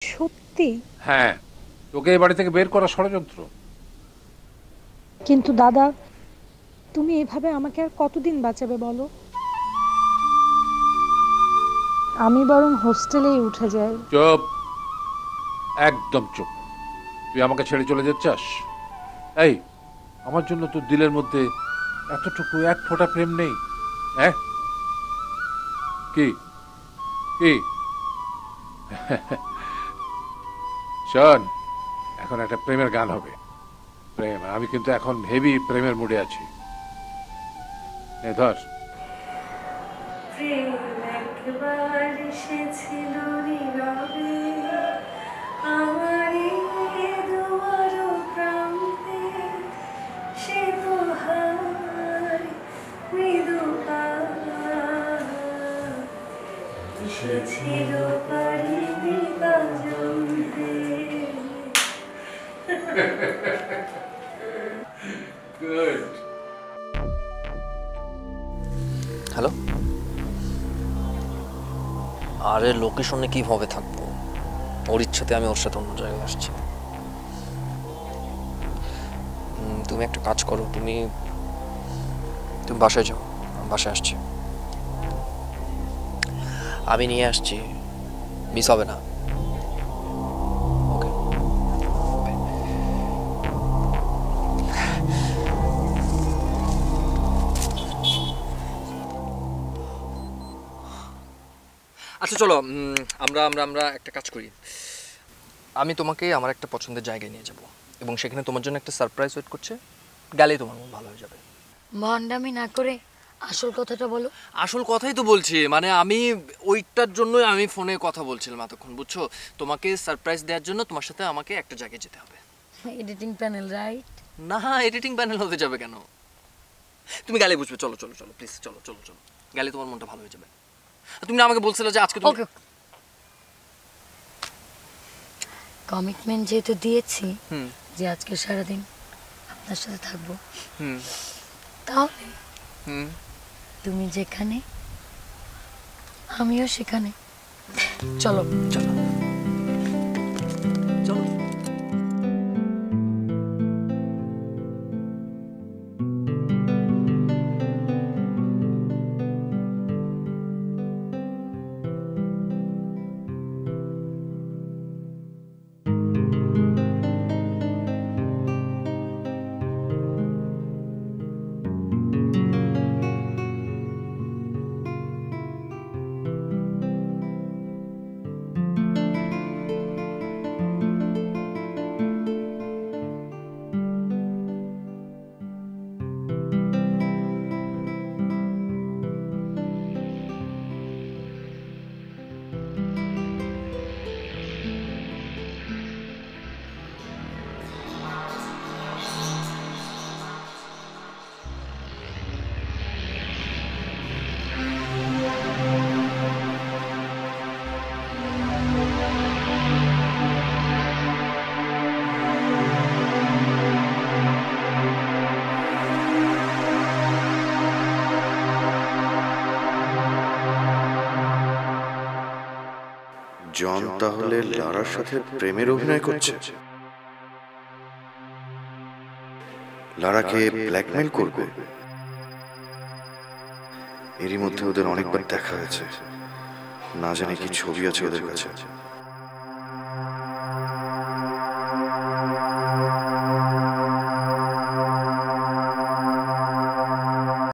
সত্যি? হ্যাঁ, তোকে এই বাড়ি থেকে বের করা ষড়যন্ত্র। কিন্তু দাদা, তুমি এভাবে আমাকে আর কতদিন বাঁচাবে বলো? আমি বরং হোস্টেলেই উঠে যাই। চুপ, একদম চুপ। তুই আমাকে ছেড়ে চলে যাচ্ছাস? এই, আমার জন্য তোর দিলের মধ্যে এতটুকু এক ফোঁটা প্রেম নেই? হ্যাঁ, কি কি? শোন, এখন একটা প্রেমের গান হবে। প্রেম, আমি কিন্তু এখন হেভি প্রেমের মুডে আছি। নে ধর। প্রেম একবার এসেছিল নীরবে আমারই দুয়ার প্রান্তে, সে তো হায় মৃদু এসেছিল পারিদিতা জমতে। গুড। হ্যালো। আরে লোকেশনে কিভাবে থাকবো? ওর ইচ্ছাতে আমি ওর সাথে অন্য জায়গায় আসছি। তুমি একটা কাজ করো, তুমি বাসায় যাও, আমি বাসায় আসছি। আমি নিয়ে আসছি, মিস হবে না। ওকে। আচ্ছা চলো, আমরা আমরা আমরা একটা কাজ করি। আমি তোমাকে আমার একটা পছন্দের জায়গায় নিয়ে যাব এবং সেখানে তোমার জন্য একটা সারপ্রাইজ ওয়েট করছে। গেলেই তোমার মন ভালো হয়ে যাবে। ভন্ডামি না করে আসল কথাটা বলো। আসল কথাই তো বলছি, মানে আমি ওইটার জন্যই আমি ফোনে কথা বলছিলাম এতক্ষণ, বুঝছো? তোমাকে সারপ্রাইজ দেওয়ার জন্য তোমার সাথে আমাকে একটা জায়গায় যেতে হবে। Editing panel, right? না, এডিটিং প্যানেল হতে যাবে কেন? তুমি গেলে বুঝবে। চলো চলো চলো, প্লিজ চলো চলো চলো, গেলে তোমার মনটা ভালো হয়ে যাবে। তুমি না আমাকে বলছিলে যে আজকে তুমি... ওকে, কমিটমেন্ট যেহেতু দিয়েছি যে আজকে সারাদিন আপনার সাথে থাকবো, তাহলে তুমি যেখানে আমিও সেখানে। চলো চলো চলো। জন তাহলে লারার সাথে প্রেমের অভিনয় করছে? লারাকে ব্ল্যাকমেল করবে? এরই মধ্যে ওদের অনেকবার দেখা হয়েছে, না জানি কি ছবি আছে ওদের কাছে।